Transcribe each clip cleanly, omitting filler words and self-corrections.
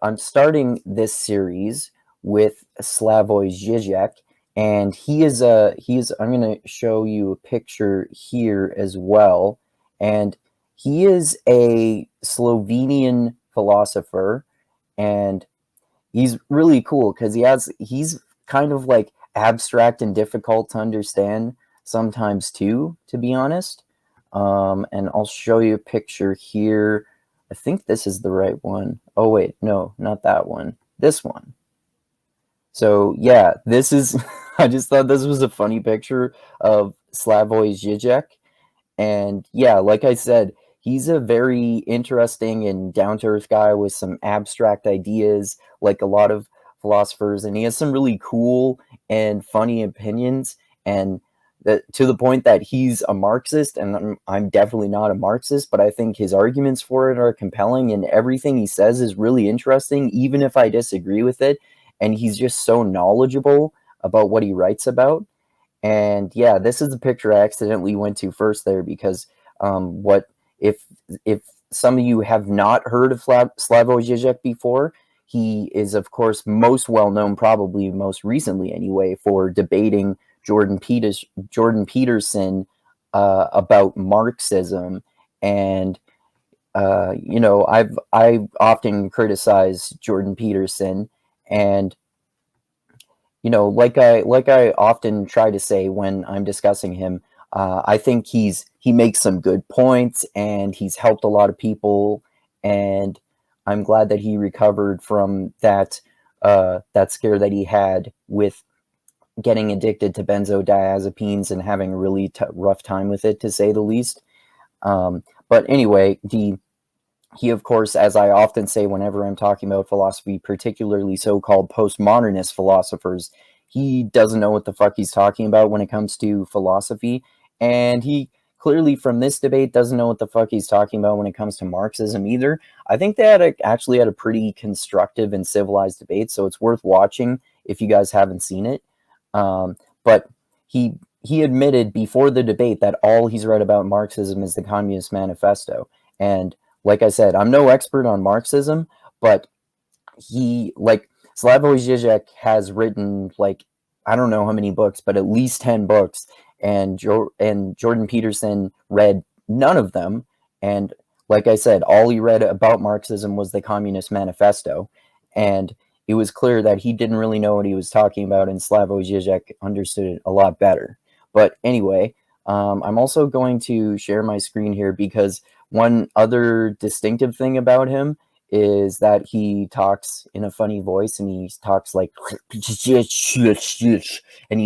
I'm starting this series with Slavoj Zizek, and I'm going to show you a picture here as well, and he is a Slovenian philosopher, and he's really cool because he's kind of like abstract and difficult to understand sometimes too, to be honest. And I'll show you a picture here. I think this is the right one. Oh wait, no, not that one. This one. So yeah, this is I just thought this was a funny picture of Slavoj Zizek. And yeah, like I said, he's a very interesting and down-to-earth guy with some abstract ideas, like a lot of philosophers, and he has some really cool and funny opinions, and to the point that he's a Marxist, and I'm definitely not a Marxist, but I think his arguments for it are compelling, and everything he says is really interesting, even if I disagree with it, and he's just so knowledgeable about what he writes about. And yeah, this is the picture I accidentally went to first there because what if some of you have not heard of Slavoj Zizek before, he is of course most well known, probably most recently anyway, for debating Jordan Peterson about Marxism. And you know, I've often criticized Jordan Peterson, and you know, like I often try to say when I'm discussing him, I think he makes some good points, and he's helped a lot of people, and I'm glad that he recovered from that that scare that he had with getting addicted to benzodiazepines and having a really rough time with it, to say the least. But anyway, he, of course, as I often say whenever I'm talking about philosophy, particularly so-called postmodernist philosophers, he doesn't know what the fuck he's talking about when it comes to philosophy. And he clearly, from this debate, doesn't know what the fuck he's talking about when it comes to Marxism either. I think they actually had a pretty constructive and civilized debate, so it's worth watching if you guys haven't seen it. But he admitted before the debate that all he's read about Marxism is the Communist Manifesto. And like I said, I'm no expert on Marxism, but Slavoj Zizek has written, like, I don't know how many books, but at least 10 books, and Jordan Peterson read none of them. And like I said, all he read about Marxism was the Communist Manifesto, and it was clear that he didn't really know what he was talking about, and Slavoj Zizek understood it a lot better. But anyway, I'm also going to share my screen here because one other distinctive thing about him is that he talks in a funny voice, and he talks like, and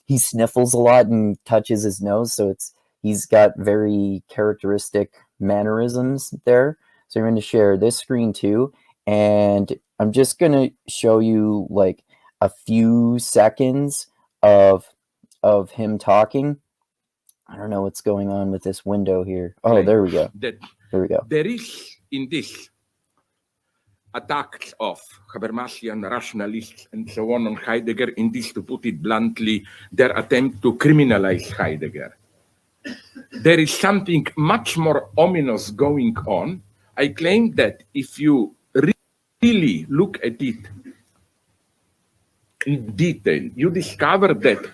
he sniffles a lot and touches his nose, so he's got very characteristic mannerisms there. So I'm going to share this screen too, and I'm just going to show you like a few seconds of him talking. I don't know what's going on with this window here. Oh, there we go. There we go. There is in this attacks of Habermasian rationalists and so on Heidegger, in this, to put it bluntly, their attempt to criminalize Heidegger. There is something much more ominous going on. I claim that if you really look at it in detail, you discover that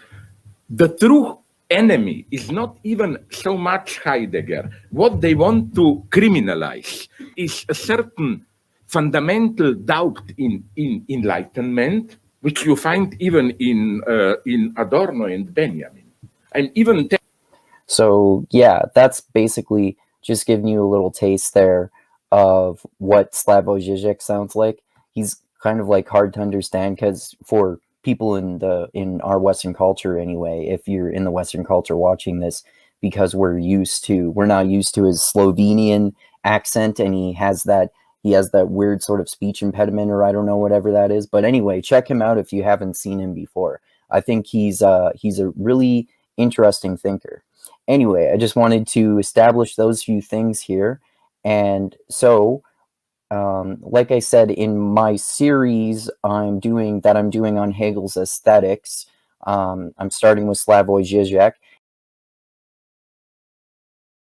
the true enemy is not even so much Heidegger. What they want to criminalize is a certain fundamental doubt in enlightenment, which you find even in Adorno and Benjamin. And even so yeah, that's basically just giving you a little taste there of what Slavoj Zizek sounds like. He's kind of like hard to understand because for people in our Western culture anyway, if you're in the Western culture watching this, because we're not used to his Slovenian accent, and he has that weird sort of speech impediment, or I don't know, whatever that is. But anyway, check him out if you haven't seen him before. I think he's a really interesting thinker. Anyway, I just wanted to establish those few things here. And so like I said, in my series I'm doing on Hegel's aesthetics, I'm starting with Slavoj Zizek,